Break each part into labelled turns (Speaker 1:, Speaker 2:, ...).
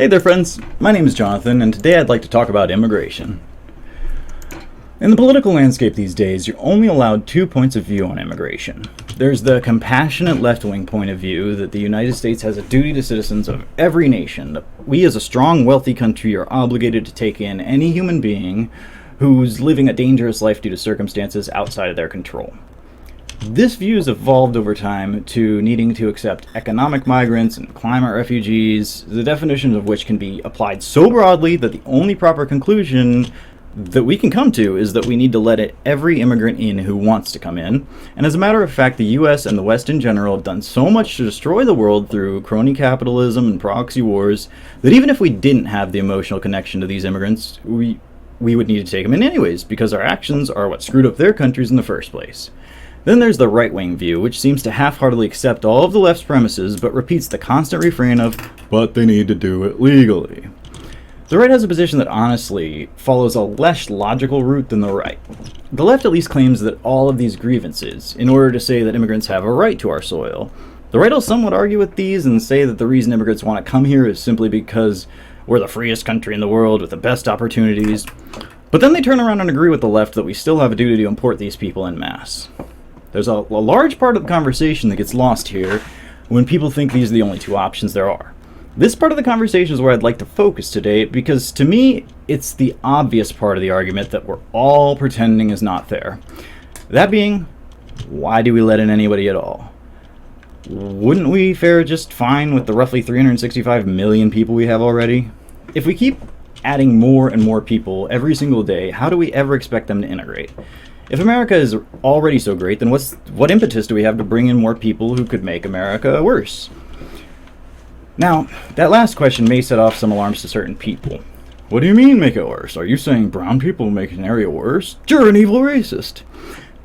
Speaker 1: Hey there friends, my name is Jonathan, and today I'd like to talk about immigration. In the political landscape these days, you're only allowed 2 points of view on immigration. There's the compassionate left-wing point of view that the United States has a duty to citizens of every nation, that we as a strong, wealthy country are obligated to take in any human being who's living a dangerous life due to circumstances outside of their control. This view has evolved over time to needing to accept economic migrants and climate refugees, the definitions of which can be applied so broadly that the only proper conclusion that we can come to is that we need to let every immigrant in who wants to come in. And as a matter of fact, the US and the West in general have done so much to destroy the world through crony capitalism and proxy wars that even if we didn't have the emotional connection to these immigrants, we would need to take them in anyways, because our actions are what screwed up their countries in the first place. Then there's the right-wing view, which seems to half-heartedly accept all of the left's premises, but repeats the constant refrain of, but they need to do it legally. The right has a position that honestly follows a less logical route than the right. The left at least claims that all of these grievances, in order to say that immigrants have a right to our soil. The right will somewhat argue with these and say that the reason immigrants want to come here is simply because we're the freest country in the world with the best opportunities. But then they turn around and agree with the left that we still have a duty to import these people en masse. There's a large part of the conversation that gets lost here when people think these are the only two options there are. This part of the conversation is where I'd like to focus today, because to me, it's the obvious part of the argument that we're all pretending is not there. That being, why do we let in anybody at all? Wouldn't we fare just fine with the roughly 365 million people we have already? If we keep adding more and more people every single day, how do we ever expect them to integrate? If America is already so great, then what impetus do we have to bring in more people who could make America worse? Now, that last question may set off some alarms to certain people. What do you mean make it worse? Are you saying brown people make an area worse? You're an evil racist.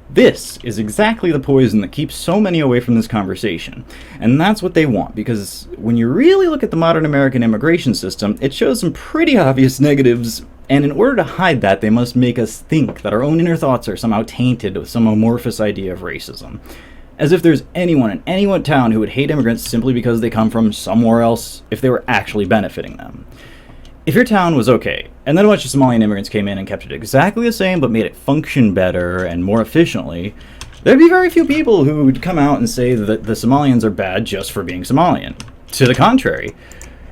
Speaker 1: This is exactly the poison that keeps so many away from this conversation. And that's what they want, because when you really look at the modern American immigration system, it shows some pretty obvious negatives, and in order to hide that, they must make us think that our own inner thoughts are somehow tainted with some amorphous idea of racism. As if there's anyone in any one town who would hate immigrants simply because they come from somewhere else if they were actually benefiting them. If your town was okay, and then a bunch of Somalian immigrants came in and kept it exactly the same but made it function better and more efficiently, there'd be very few people who would come out and say that the Somalians are bad just for being Somalian. To the contrary,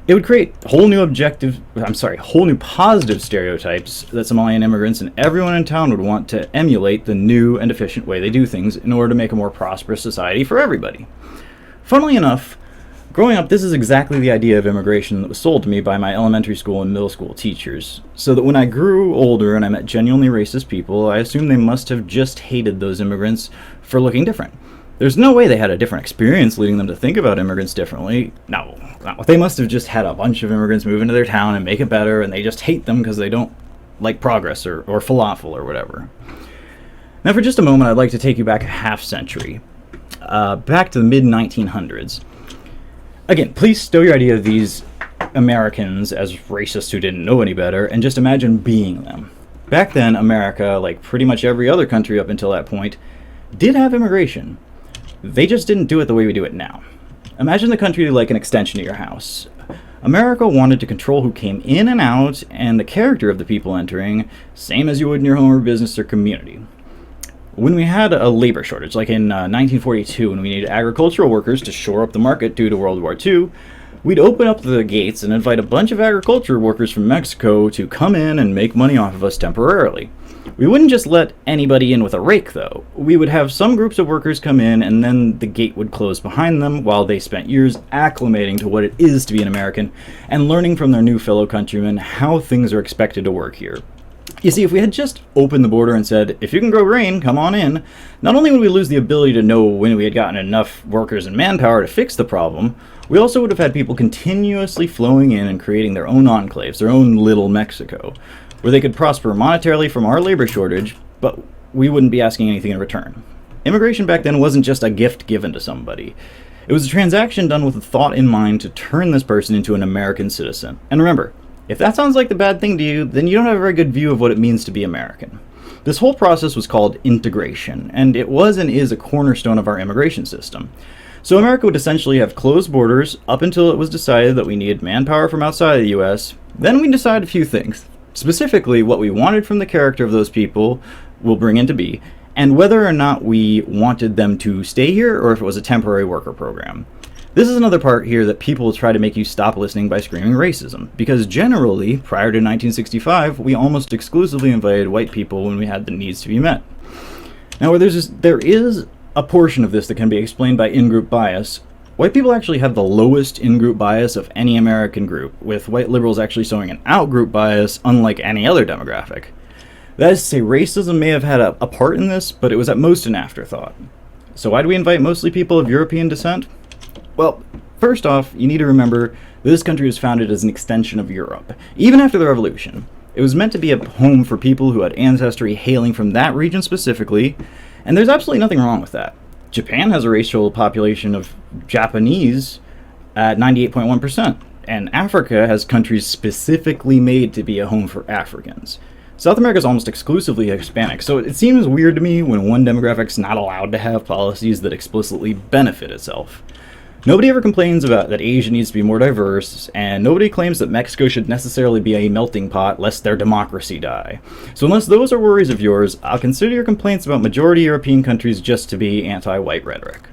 Speaker 1: it would create whole new positive stereotypes that Somalian immigrants and everyone in town would want to emulate the new and efficient way they do things in order to make a more prosperous society for everybody. Funnily enough, growing up, this is exactly the idea of immigration that was sold to me by my elementary school and middle school teachers, so that when I grew older and I met genuinely racist people, I assumed they must have just hated those immigrants for looking different. There's no way they had a different experience leading them to think about immigrants differently. No. They must have just had a bunch of immigrants move into their town and make it better, and they just hate them because they don't like progress or falafel or whatever. Now for just a moment, I'd like to take you back a half century, back to the mid-1900s. Again, please stow your idea of these Americans as racists who didn't know any better, and just imagine being them. Back then, America, like pretty much every other country up until that point, did have immigration. They just didn't do it the way we do it now. Imagine the country like an extension of your house. America wanted to control who came in and out and the character of the people entering, same as you would in your home or business or community. When we had a labor shortage, like in 1942, when we needed agricultural workers to shore up the market due to World War II, we'd open up the gates and invite a bunch of agricultural workers from Mexico to come in and make money off of us temporarily. We wouldn't just let anybody in with a rake, though. We would have some groups of workers come in, and then the gate would close behind them while they spent years acclimating to what it is to be an American and learning from their new fellow countrymen how things are expected to work here. You see, if we had just opened the border and said, if you can grow grain, come on in, not only would we lose the ability to know when we had gotten enough workers and manpower to fix the problem, we also would have had people continuously flowing in and creating their own enclaves, their own little Mexico, where they could prosper monetarily from our labor shortage, but we wouldn't be asking anything in return. Immigration back then wasn't just a gift given to somebody. It was a transaction done with a thought in mind to turn this person into an American citizen. And remember, if that sounds like the bad thing to you, then you don't have a very good view of what it means to be American. This whole process was called integration, and it was and is a cornerstone of our immigration system. So America would essentially have closed borders up until it was decided that we needed manpower from outside of the US. Then we decided a few things. Specifically, what we wanted from the character of those people will bring into be, and whether or not we wanted them to stay here or if it was a temporary worker program. This is another part here that people try to make you stop listening by screaming racism, because generally, prior to 1965, we almost exclusively invited white people when we had the needs to be met. Now, there is a portion of this that can be explained by in-group bias. White people actually have the lowest in-group bias of any American group, with white liberals actually showing an out-group bias unlike any other demographic. That is to say, racism may have had a part in this, but it was at most an afterthought. So why do we invite mostly people of European descent? Well, first off, you need to remember that this country was founded as an extension of Europe, even after the Revolution. It was meant to be a home for people who had ancestry hailing from that region specifically, and there's absolutely nothing wrong with that. Japan has a racial population of Japanese at 98.1%, and Africa has countries specifically made to be a home for Africans. South America is almost exclusively Hispanic, so it seems weird to me when one demographic's not allowed to have policies that explicitly benefit itself. Nobody ever complains about that Asia needs to be more diverse, and nobody claims that Mexico should necessarily be a melting pot lest their democracy die. So unless those are worries of yours, I'll consider your complaints about majority European countries just to be anti-white rhetoric.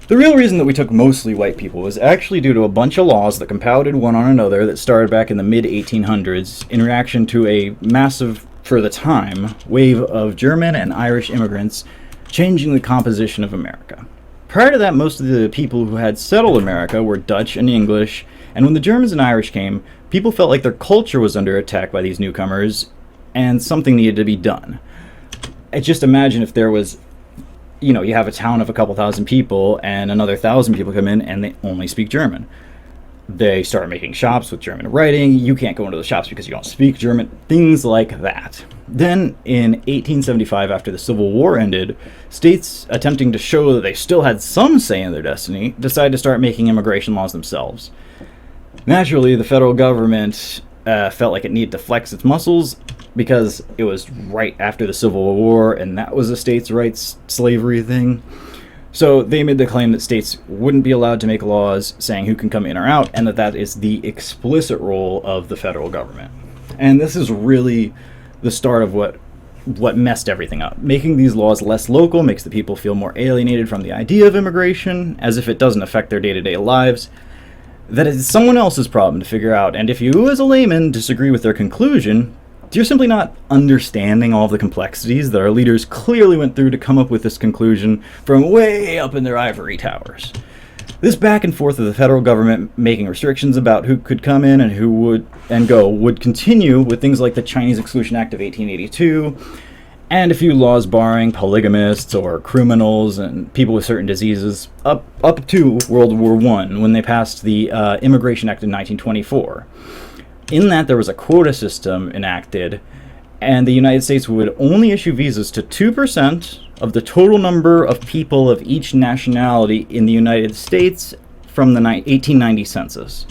Speaker 1: The real reason that we took mostly white people was actually due to a bunch of laws that compounded one on another that started back in the mid-1800s in reaction to a massive, for the time, wave of German and Irish immigrants changing the composition of America. Prior to that, most of the people who had settled America were Dutch and English, and when the Germans and Irish came, people felt like their culture was under attack by these newcomers, and something needed to be done. Just imagine if there was, you have a town of a couple thousand people, and another 1,000 people come in, and they only speak German. They start making shops with German writing. You can't go into the shops because you don't speak German. Things like that. Then, in 1875, after the Civil War ended, states attempting to show that they still had some say in their destiny decided to start making immigration laws themselves. Naturally, the federal government felt like it needed to flex its muscles because it was right after the Civil War, and that was a states' rights slavery thing. So they made the claim that states wouldn't be allowed to make laws saying who can come in or out, and that is the explicit role of the federal government. And this is really the start of what messed everything up. Making these laws less local makes the people feel more alienated from the idea of immigration, as if it doesn't affect their day-to-day lives. That is someone else's problem to figure out, and if you as a layman disagree with their conclusion, you're simply not understanding all of the complexities that our leaders clearly went through to come up with this conclusion from way up in their ivory towers. This back and forth of the federal government making restrictions about who could come in and who would and go would continue with things like the Chinese Exclusion Act of 1882 and a few laws barring polygamists or criminals and people with certain diseases up to World War I when they passed the Immigration Act in 1924. In that, there was a quota system enacted, and the United States would only issue visas to 2% of the total number of people of each nationality in the United States from the 1890 census.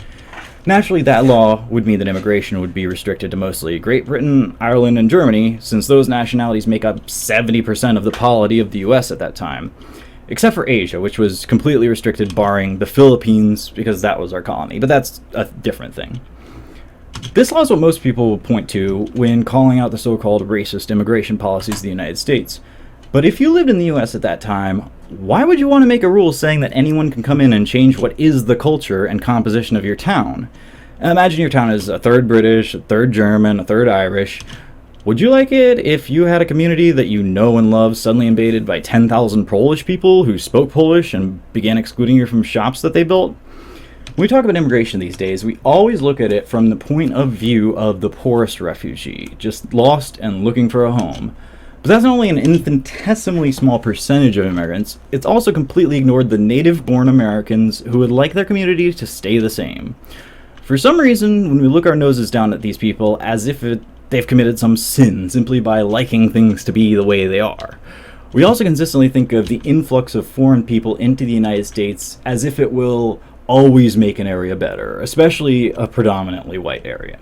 Speaker 1: Naturally, that law would mean that immigration would be restricted to mostly Great Britain, Ireland, and Germany, since those nationalities make up 70% of the polity of the US at that time, except for Asia, which was completely restricted barring the Philippines because that was our colony, but that's a different thing. This law is what most people will point to when calling out the so-called racist immigration policies of the United States. But if you lived in the US at that time, why would you want to make a rule saying that anyone can come in and change what is the culture and composition of your town? Imagine your town is a third British, a third German, a third Irish. Would you like it if you had a community that you know and love suddenly invaded by 10,000 Polish people who spoke Polish and began excluding you from shops that they built? When we talk about immigration these days, we always look at it from the point of view of the poorest refugee, just lost and looking for a home. But that's not only an infinitesimally small percentage of immigrants, it's also completely ignored the native-born Americans who would like their community to stay the same. For some reason, when we look our noses down at these people as if they've committed some sin simply by liking things to be the way they are, we also consistently think of the influx of foreign people into the United States as if it will always make an area better, especially a predominantly white area.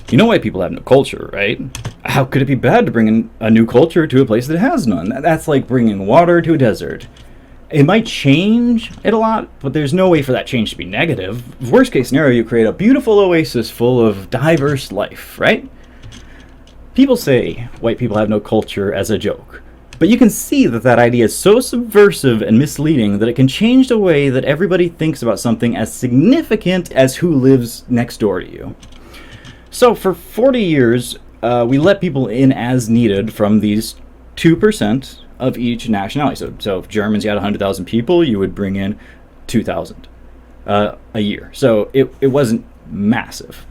Speaker 1: You know white people have no culture, right? How could it be bad to bring in a new culture to a place that has none? That's like bringing water to a desert. It might change it a lot, but there's no way for that change to be negative. Worst case scenario, you create a beautiful oasis full of diverse life, right? People say white people have no culture as a joke, but you can see that that idea is so subversive and misleading that it can change the way that everybody thinks about something as significant as who lives next door to you. So for 40 years, we let people in as needed from these 2% of each nationality. So if Germans, you had 100,000 people, you would bring in 2,000 a year. So it wasn't massive.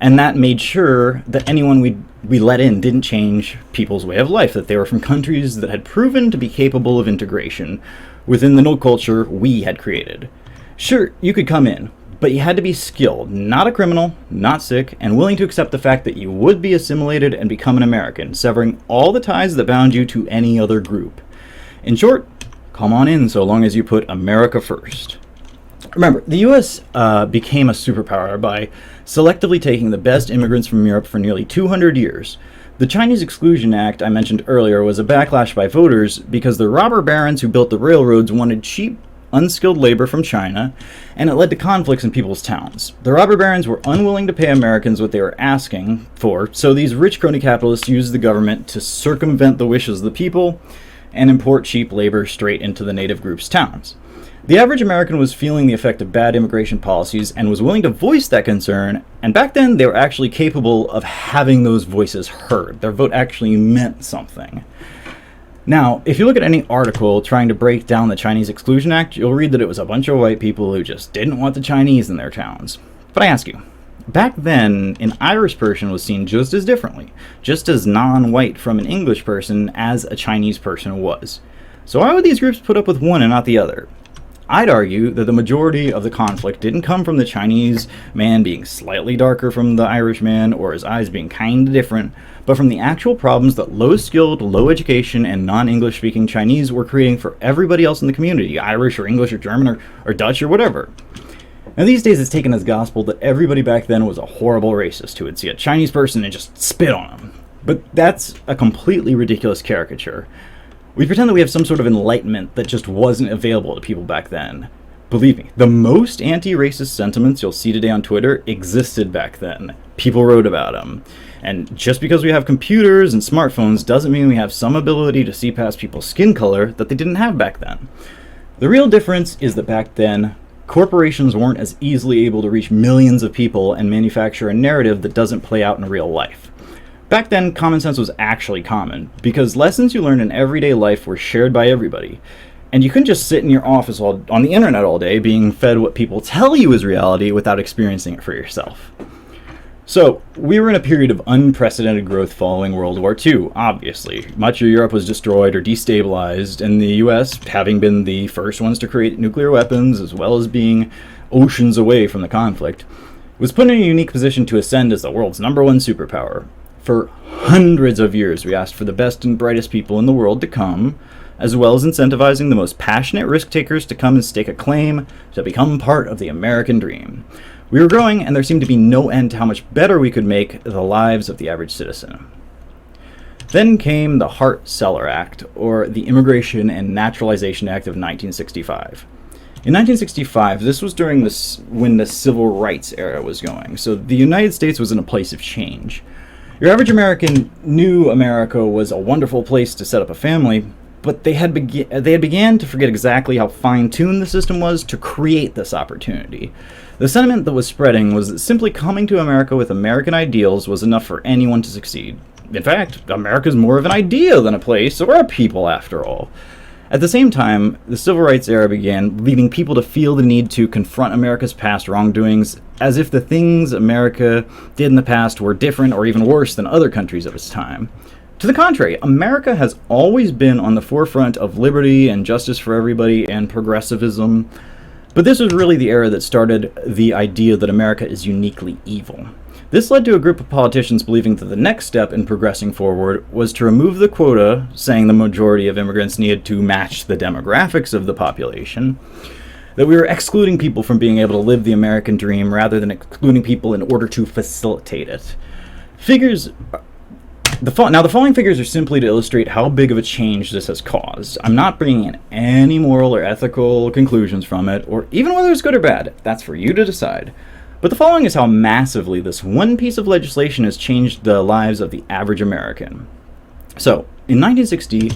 Speaker 1: And that made sure that anyone we let in didn't change people's way of life, that they were from countries that had proven to be capable of integration within the new culture we had created. Sure, you could come in, but you had to be skilled, not a criminal, not sick, and willing to accept the fact that you would be assimilated and become an American, severing all the ties that bound you to any other group. In short, come on in so long as you put America first. Remember, the U.S. became a superpower by selectively taking the best immigrants from Europe for nearly 200 years. The Chinese Exclusion Act I mentioned earlier was a backlash by voters because the robber barons who built the railroads wanted cheap, unskilled labor from China, and it led to conflicts in people's towns. The robber barons were unwilling to pay Americans what they were asking for, so these rich crony capitalists used the government to circumvent the wishes of the people and import cheap labor straight into the native groups' towns. The average American was feeling the effect of bad immigration policies and was willing to voice that concern, and back then they were actually capable of having those voices heard. Their vote actually meant something. Now, if you look at any article trying to break down the Chinese Exclusion Act, you'll read that it was a bunch of white people who just didn't want the Chinese in their towns. But I ask you, back then, an Irish person was seen just as differently, just as non-white from an English person as a Chinese person was. So why would these groups put up with one and not the other? I'd argue that the majority of the conflict didn't come from the Chinese man being slightly darker from the Irish man or his eyes being kind of different, but from the actual problems that low-skilled, low-education, and non-English speaking Chinese were creating for everybody else in the community, Irish or English or German or Dutch or whatever. Now these days it's taken as gospel that everybody back then was a horrible racist who would see a Chinese person and just spit on them. But that's a completely ridiculous caricature. We pretend that we have some sort of enlightenment that just wasn't available to people back then. Believe me, the most anti-racist sentiments you'll see today on Twitter existed back then. People wrote about them. And just because we have computers and smartphones doesn't mean we have some ability to see past people's skin color that they didn't have back then. The real difference is that back then, corporations weren't as easily able to reach millions of people and manufacture a narrative that doesn't play out in real life. Back then, common sense was actually common, because lessons you learned in everyday life were shared by everybody. And you couldn't just sit in your office on the internet all day being fed what people tell you is reality without experiencing it for yourself. So, we were in a period of unprecedented growth following World War II, obviously. Much of Europe was destroyed or destabilized, and the US, having been the first ones to create nuclear weapons, as well as being oceans away from the conflict, was put in a unique position to ascend as the world's #1 superpower. For hundreds of years, we asked for the best and brightest people in the world to come, as well as incentivizing the most passionate risk takers to come and stake a claim to become part of the American dream. We were growing, and there seemed to be no end to how much better we could make the lives of the average citizen. Then came the Hart-Celler Act, or the Immigration and Naturalization Act of 1965. In 1965, this was during when the Civil Rights era was going, so the United States was in a place of change. Your average American knew America was a wonderful place to set up a family, but they had began to forget exactly how fine-tuned the system was to create this opportunity. The sentiment that was spreading was that simply coming to America with American ideals was enough for anyone to succeed. In fact, America's more of an idea than a place, or a people after all. At the same time, the Civil Rights era began, leading people to feel the need to confront America's past wrongdoings, as if the things America did in the past were different or even worse than other countries of its time. To the contrary, America has always been on the forefront of liberty and justice for everybody and progressivism, but this was really the era that started the idea that America is uniquely evil. This led to a group of politicians believing that the next step in progressing forward was to remove the quota, saying the majority of immigrants needed to match the demographics of the population, that we were excluding people from being able to live the American dream rather than excluding people in order to facilitate it. Figures Now, the following figures are simply to illustrate how big of a change this has caused. I'm not bringing in any moral or ethical conclusions from it, or even whether it's good or bad. That's for you to decide. But the following is how massively this one piece of legislation has changed the lives of the average American. So, in 1960,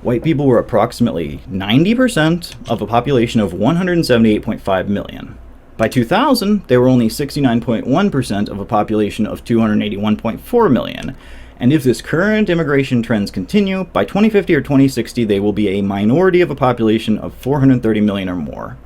Speaker 1: white people were approximately 90% of a population of 178.5 million. By 2000, they were only 69.1% of a population of 281.4 million. And if this current immigration trends continue, by 2050 or 2060, they will be a minority of a population of 430 million or more.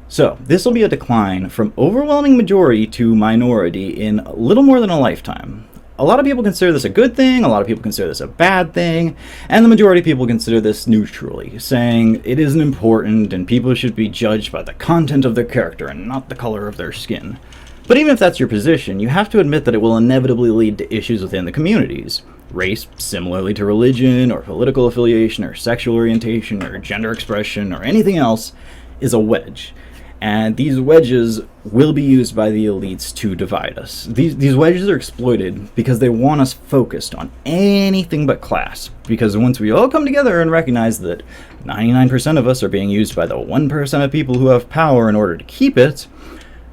Speaker 1: So, this will be a decline from overwhelming majority to minority in a little more than a lifetime. A lot of people consider this a good thing, a lot of people consider this a bad thing, and the majority of people consider this neutrally, saying it isn't important and people should be judged by the content of their character and not the color of their skin. But even if that's your position, you have to admit that it will inevitably lead to issues within the communities. Race, similarly to religion, or political affiliation, or sexual orientation, or gender expression, or anything else, is a wedge. And these wedges will be used by the elites to divide us. These wedges are exploited because they want us focused on anything but class. Because once we all come together and recognize that 99% of us are being used by the 1% of people who have power in order to keep it,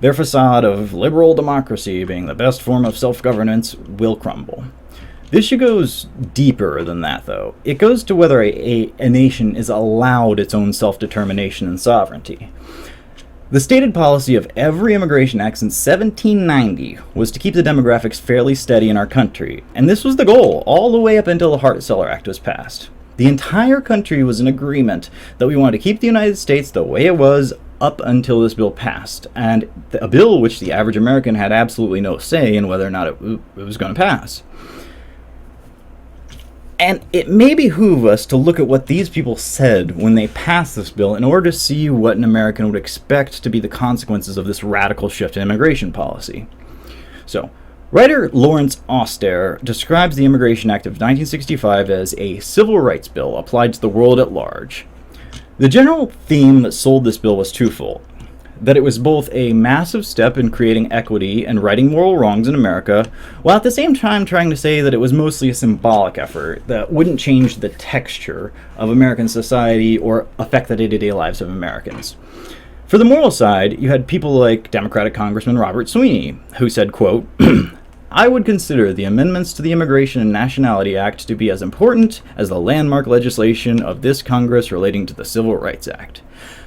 Speaker 1: their facade of liberal democracy being the best form of self-governance will crumble. This issue goes deeper than that, though. It goes to whether a nation is allowed its own self-determination and sovereignty. The stated policy of every immigration act since 1790 was to keep the demographics fairly steady in our country, and this was the goal all the way up until the Hart-Celler Act was passed. The entire country was in agreement that we wanted to keep the United States the way it was up until this bill passed, and a bill which the average American had absolutely no say in whether or not it was going to pass. And it may behoove us to look at what these people said when they passed this bill in order to see what an American would expect to be the consequences of this radical shift in immigration policy. So, writer Lawrence Auster describes the Immigration Act of 1965 as a civil rights bill applied to the world at large. The general theme that sold this bill was twofold: that it was both a massive step in creating equity and righting moral wrongs in America, while at the same time trying to say that it was mostly a symbolic effort that wouldn't change the texture of American society or affect the day-to-day lives of Americans. For the moral side, you had people like Democratic Congressman Robert Sweeney, who said, quote, "I would consider the amendments to the Immigration and Nationality Act to be as important as the landmark legislation of this Congress relating to the Civil Rights Act.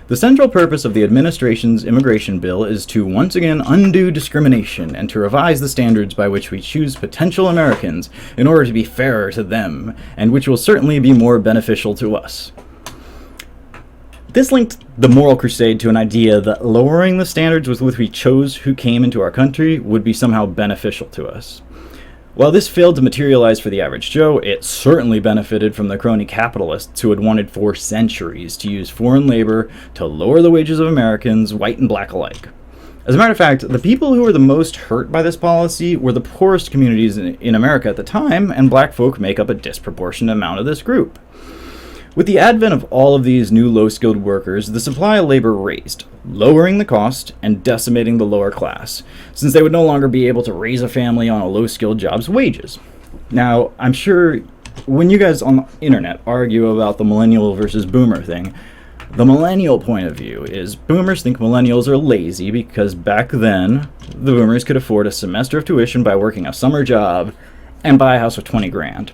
Speaker 1: The central purpose of the administration's immigration bill is to once again undo discrimination and to revise the standards by which we choose potential Americans in order to be fairer to them, and which will certainly be more beneficial to us." This linked the moral crusade to an idea that lowering the standards with which we chose who came into our country would be somehow beneficial to us. While this failed to materialize for the average Joe, it certainly benefited from the crony capitalists who had wanted for centuries to use foreign labor to lower the wages of Americans, white and black alike. As a matter of fact, the people who were the most hurt by this policy were the poorest communities in America at the time, and black folk make up a disproportionate amount of this group. With the advent of all of these new low-skilled workers, the supply of labor raised, lowering the cost and decimating the lower class, since they would no longer be able to raise a family on a low-skilled job's wages. Now, I'm sure when you guys on the internet argue about the millennial versus boomer thing, the millennial point of view is boomers think millennials are lazy because back then, the boomers could afford a semester of tuition by working a summer job and buy a house with 20 grand.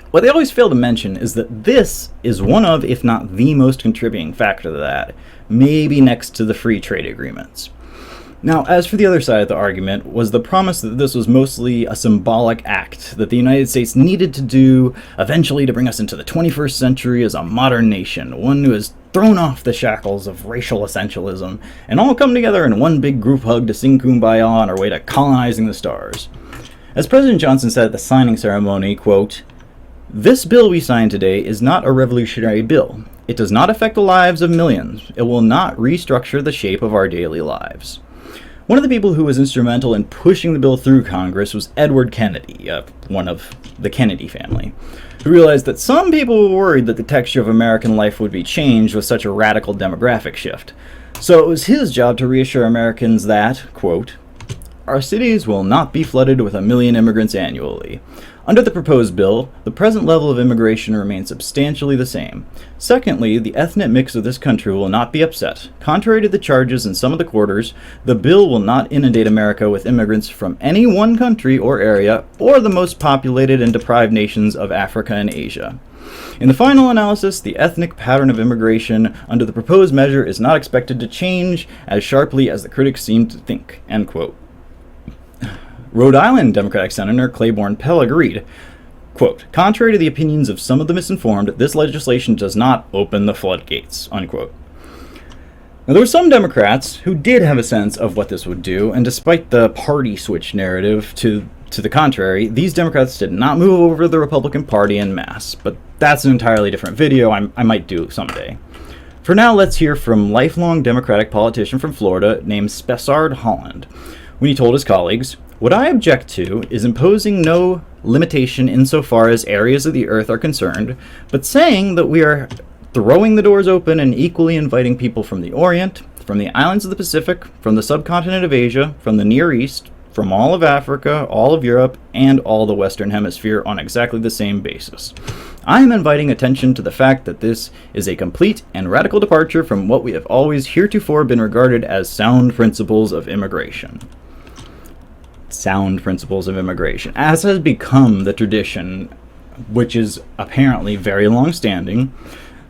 Speaker 1: What they always fail to mention is that this is one of, if not the most contributing factor to that, maybe next to the free trade agreements. Now, as for the other side of the argument, was the promise that this was mostly a symbolic act that the United States needed to do eventually to bring us into the 21st century as a modern nation, one who has thrown off the shackles of racial essentialism, and all come together in one big group hug to sing Kumbaya on our way to colonizing the stars. As President Johnson said at the signing ceremony, quote, "This bill we sign today is not a revolutionary bill. It does not affect the lives of millions. It will not restructure the shape of our daily lives." One of the people who was instrumental in pushing the bill through Congress was Edward Kennedy, one of the Kennedy family, who realized that some people were worried that the texture of American life would be changed with such a radical demographic shift. So it was his job to reassure Americans that, quote, our cities will not be flooded with 1 million immigrants annually. Under the proposed bill, the present level of immigration remains substantially the same. Secondly, the ethnic mix of this country will not be upset. Contrary to the charges in some of the quarters, the bill will not inundate America with immigrants from any one country or area, or the most populated and deprived nations of Africa and Asia. In the final analysis, the ethnic pattern of immigration under the proposed measure is not expected to change as sharply as the critics seem to think." End quote. Rhode Island Democratic Senator Claiborne Pell agreed, quote, "Contrary to the opinions of some of the misinformed, this legislation does not open the floodgates," unquote. Now, there were some Democrats who did have a sense of what this would do, and despite the party switch narrative to the contrary, these Democrats did not move over to the Republican Party en masse, but that's an entirely different video I might do someday. For now, let's hear from lifelong Democratic politician from Florida named Spessard Holland, when he told his colleagues, "What I object to is imposing no limitation insofar as areas of the earth are concerned, but saying that we are throwing the doors open and equally inviting people from the Orient, from the islands of the Pacific, from the subcontinent of Asia, from the Near East, from all of Africa, all of Europe, and all the Western Hemisphere on exactly the same basis. I am inviting attention to the fact that this is a complete and radical departure from what we have always heretofore been regarded as sound principles of immigration." Sound principles of immigration, as has become the tradition, which is apparently very long-standing.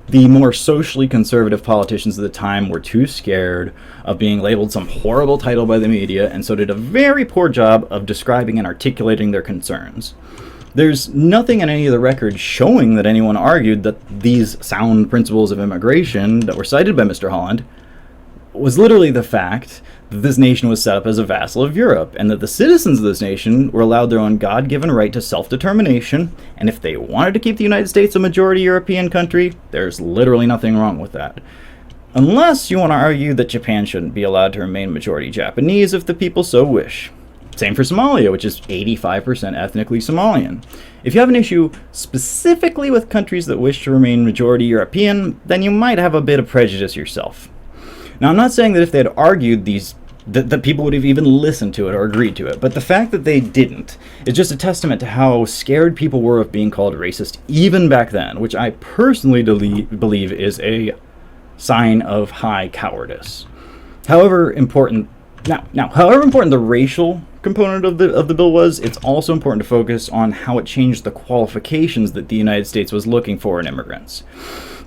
Speaker 1: The more socially conservative politicians of the time were too scared of being labeled some horrible title by the media, and so did a very poor job of describing and articulating their concerns. There's nothing in any of the records showing that anyone argued that these sound principles of immigration that were cited by Mr. Holland was literally the fact that this nation was set up as a vassal of Europe, and that the citizens of this nation were allowed their own God-given right to self-determination, and if they wanted to keep the United States a majority European country, there's literally nothing wrong with that. Unless you want to argue that Japan shouldn't be allowed to remain majority Japanese if the people so wish. Same for Somalia, which is 85% ethnically Somalian. If you have an issue specifically with countries that wish to remain majority European, then you might have a bit of prejudice yourself. Now, I'm not saying that if they had argued these that people would have even listened to it or agreed to it, but the fact that they didn't is just a testament to how scared people were of being called racist even back then, which I personally believe is a sign of high cowardice. However important the racial component of the bill was, it's also important to focus on how it changed the qualifications that the United States was looking for in immigrants.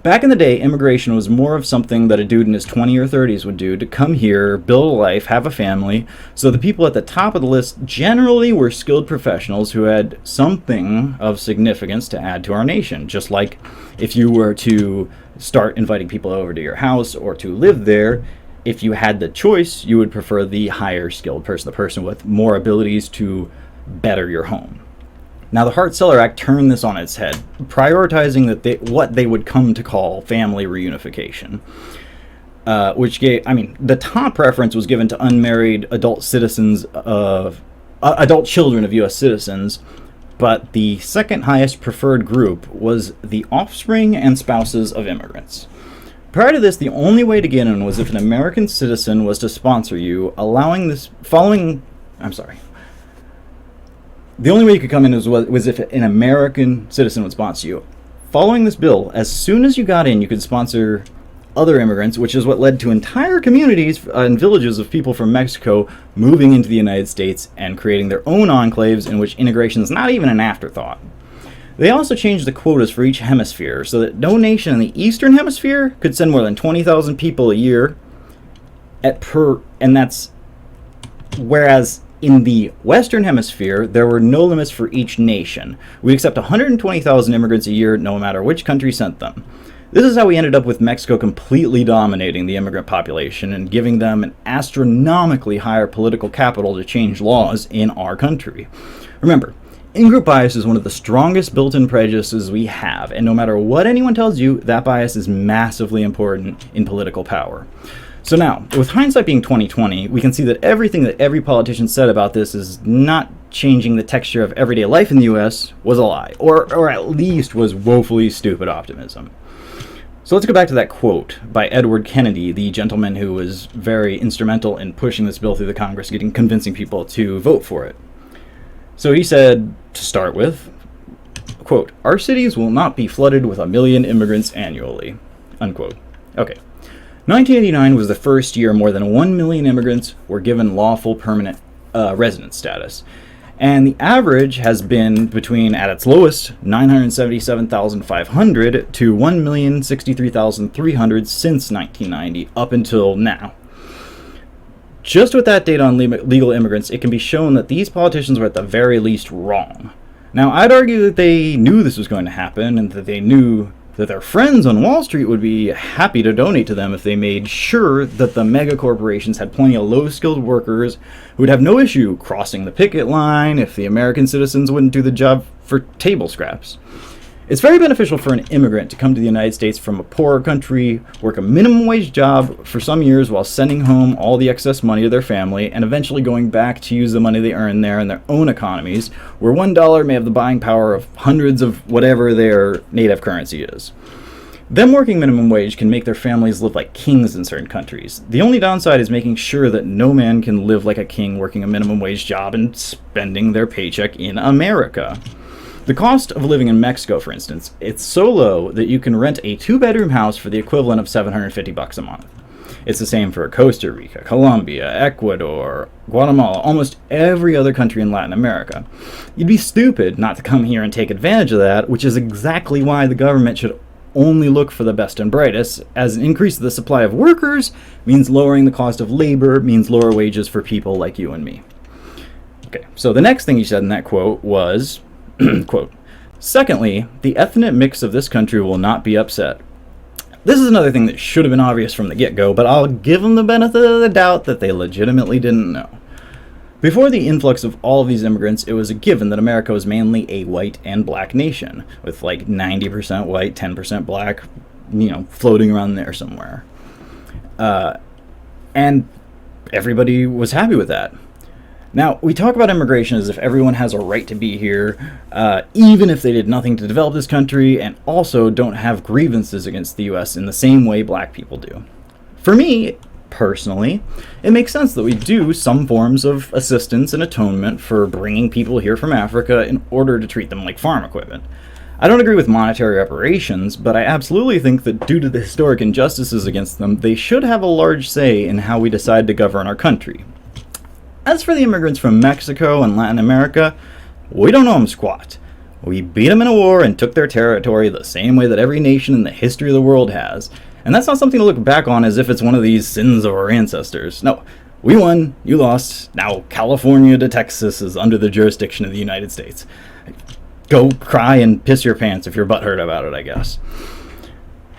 Speaker 1: Back in the day, immigration was more of something that a dude in his 20s or 30s would do to come here, build a life, have a family, so the people at the top of the list generally were skilled professionals who had something of significance to add to our nation, just like if you were to start inviting people over to your house or to live there, if you had the choice, you would prefer the higher skilled person, the person with more abilities to better your home. Now, the Hart-Celler Act turned this on its head, prioritizing what they would come to call family reunification, which gave, the top preference was given to unmarried adult children of U.S. citizens, but the second highest preferred group was the offspring and spouses of immigrants. Prior to this, the only way to get in was if an American citizen was to sponsor you, the only way you could come in was if an American citizen would sponsor you. Following this bill, as soon as you got in, you could sponsor other immigrants, which is what led to entire communities and villages of people from Mexico moving into the United States and creating their own enclaves in which integration is not even an afterthought. They also changed the quotas for each hemisphere so that no nation in the Eastern Hemisphere could send more than 20,000 people a year and that's whereas in the Western Hemisphere, there were no limits for each nation. We accept 120,000 immigrants a year, no matter which country sent them. This is how we ended up with Mexico completely dominating the immigrant population and giving them an astronomically higher political capital to change laws in our country. Remember, in-group bias is one of the strongest built-in prejudices we have, and no matter what anyone tells you, that bias is massively important in political power. So now, with hindsight being 2020, we can see that everything that every politician said about this is not changing the texture of everyday life in the US was a lie, or at least was woefully stupid optimism. So let's go back to that quote by Edward Kennedy, the gentleman who was very instrumental in pushing this bill through the Congress, convincing people to vote for it. So he said, to start with, quote, "Our cities will not be flooded with 1 million immigrants annually," unquote. Okay. 1989 was the first year more than 1 million immigrants were given lawful permanent residence status. And the average has been between, at its lowest, 977,500 to 1,063,300 since 1990, up until now. Just with that data on legal immigrants, it can be shown that these politicians were at the very least wrong. Now, I'd argue that they knew this was going to happen, and that they knew that their friends on Wall Street would be happy to donate to them if they made sure that the mega corporations had plenty of low-skilled workers who would have no issue crossing the picket line if the American citizens wouldn't do the job for table scraps. It's very beneficial for an immigrant to come to the United States from a poorer country, work a minimum wage job for some years while sending home all the excess money to their family, and eventually going back to use the money they earn there in their own economies, where $1 may have the buying power of hundreds of whatever their native currency is. Them working minimum wage can make their families live like kings in certain countries. The only downside is making sure that no man can live like a king working a minimum wage job and spending their paycheck in America. The cost of living in Mexico, for instance, it's so low that you can rent a 2-bedroom house for the equivalent of $750 a month. It's the same for Costa Rica, Colombia, Ecuador, Guatemala, almost every other country in Latin America. You'd be stupid not to come here and take advantage of that, which is exactly why the government should only look for the best and brightest, as an increase in the supply of workers means lowering the cost of labor, means lower wages for people like you and me. Okay, so the next thing he said in that quote was, quote, "Secondly, the ethnic mix of this country will not be upset." This is another thing that should have been obvious from the get-go, but I'll give them the benefit of the doubt that they legitimately didn't know. Before the influx of all of these immigrants, it was a given that America was mainly a white and black nation, with like 90% white, 10% black, floating around there somewhere. And everybody was happy with that. Now, we talk about immigration as if everyone has a right to be here, even if they did nothing to develop this country, and also don't have grievances against the U.S. in the same way black people do. For me, personally, it makes sense that we do some forms of assistance and atonement for bringing people here from Africa in order to treat them like farm equipment. I don't agree with monetary reparations, but I absolutely think that due to the historic injustices against them, they should have a large say in how we decide to govern our country. As for the immigrants from Mexico and Latin America, we don't know them squat. We beat them in a war and took their territory the same way that every nation in the history of the world has. And that's not something to look back on as if it's one of these sins of our ancestors. No, we won, you lost. Now California to Texas is under the jurisdiction of the United States. Go cry and piss your pants if you're butthurt about it, I guess.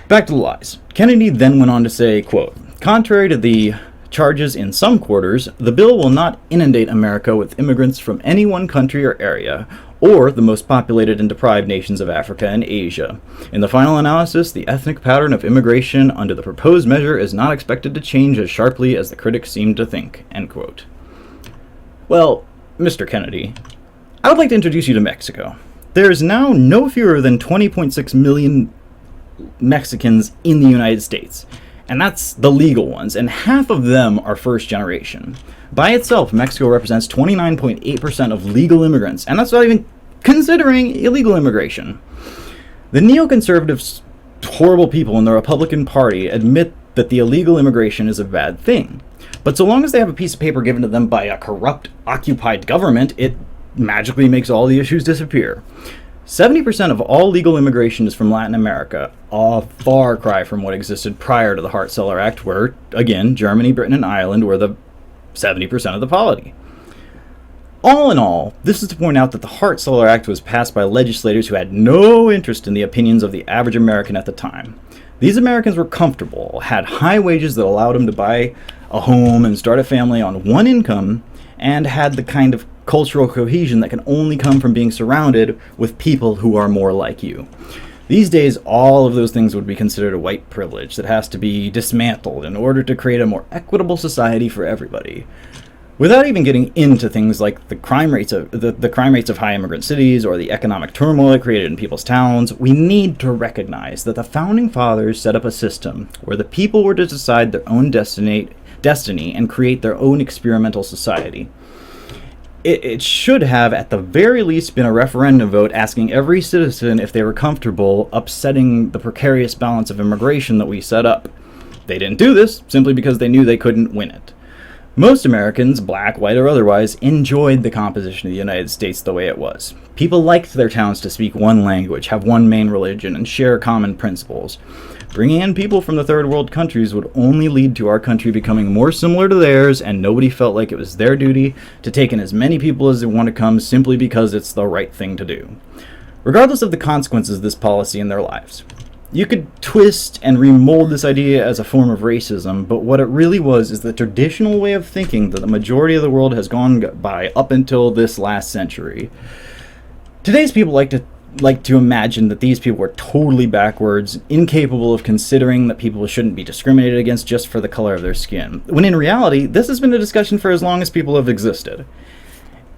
Speaker 1: Back to the lies. Kennedy then went on to say, quote, "Contrary to the charges in some quarters, the bill will not inundate America with immigrants from any one country or area, or the most populated and deprived nations of Africa and Asia. In the final analysis, the ethnic pattern of immigration under the proposed measure is not expected to change as sharply as the critics seem to think." End quote. Well, Mr. Kennedy, I would like to introduce you to Mexico. There is now no fewer than 20.6 million Mexicans in the United States. And that's the legal ones, and half of them are first generation. By itself, Mexico represents 29.8% of legal immigrants, and that's not even considering illegal immigration. The neoconservatives, horrible people in the Republican Party, admit that the illegal immigration is a bad thing. But so long as they have a piece of paper given to them by a corrupt, occupied government, it magically makes all the issues disappear. 70% of all legal immigration is from Latin America, a far cry from what existed prior to the Hart-Celler Act, where, again, Germany, Britain, and Ireland were the 70% of the polity. All in all, this is to point out that the Hart-Celler Act was passed by legislators who had no interest in the opinions of the average American at the time. These Americans were comfortable, had high wages that allowed them to buy a home and start a family on one income, and had the kind of cultural cohesion that can only come from being surrounded with people who are more like you. These days, all of those things would be considered a white privilege that has to be dismantled in order to create a more equitable society for everybody. Without even getting into things like the crime rates of high immigrant cities or the economic turmoil created in people's towns, we need to recognize that the founding fathers set up a system where the people were to decide their own destiny and create their own experimental society. It should have, at the very least, been a referendum vote asking every citizen if they were comfortable upsetting the precarious balance of immigration that we set up. They didn't do this simply because they knew they couldn't win it. Most Americans, black, white, or otherwise, enjoyed the composition of the United States the way it was. People liked their towns to speak one language, have one main religion, and share common principles. Bringing in people from the third world countries would only lead to our country becoming more similar to theirs, and nobody felt like it was their duty to take in as many people as they want to come simply because it's the right thing to do, regardless of the consequences of this policy in their lives. You could twist and remold this idea as a form of racism, but what it really was is the traditional way of thinking that the majority of the world has gone by up until this last century. Today's people like to imagine that these people were totally backwards, incapable of considering that people shouldn't be discriminated against just for the color of their skin, when in reality, this has been a discussion for as long as people have existed.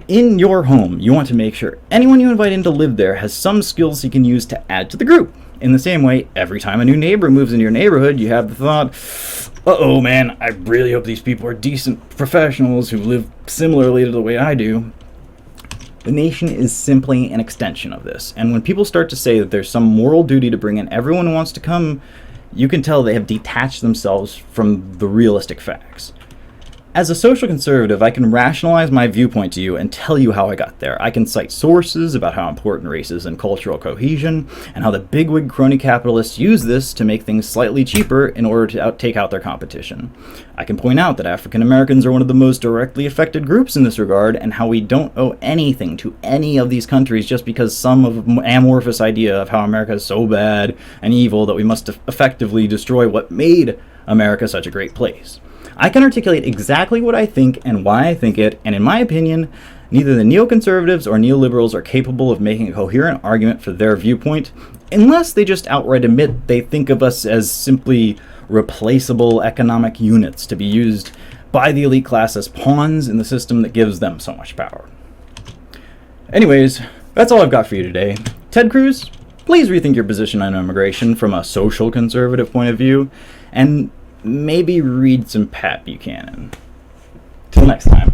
Speaker 1: In your home, you want to make sure anyone you invite in to live there has some skills he can use to add to the group. In the same way, every time a new neighbor moves into your neighborhood, you have the thought, uh-oh man, I really hope these people are decent professionals who live similarly to the way I do. The nation is simply an extension of this, and when people start to say that there's some moral duty to bring in everyone who wants to come, you can tell they have detached themselves from the realistic facts. As a social conservative, I can rationalize my viewpoint to you and tell you how I got there. I can cite sources about how important race is in cultural cohesion, and how the bigwig crony capitalists use this to make things slightly cheaper in order to take out their competition. I can point out that African Americans are one of the most directly affected groups in this regard, and how we don't owe anything to any of these countries just because some amorphous idea of how America is so bad and evil that we must effectively destroy what made America such a great place. I can articulate exactly what I think and why I think it, and in my opinion, neither the neoconservatives or neoliberals are capable of making a coherent argument for their viewpoint, unless they just outright admit they think of us as simply replaceable economic units to be used by the elite class as pawns in the system that gives them so much power. Anyways, that's all I've got for you today. Ted Cruz, please rethink your position on immigration from a social conservative point of view, and maybe read some Pat Buchanan. Till next time.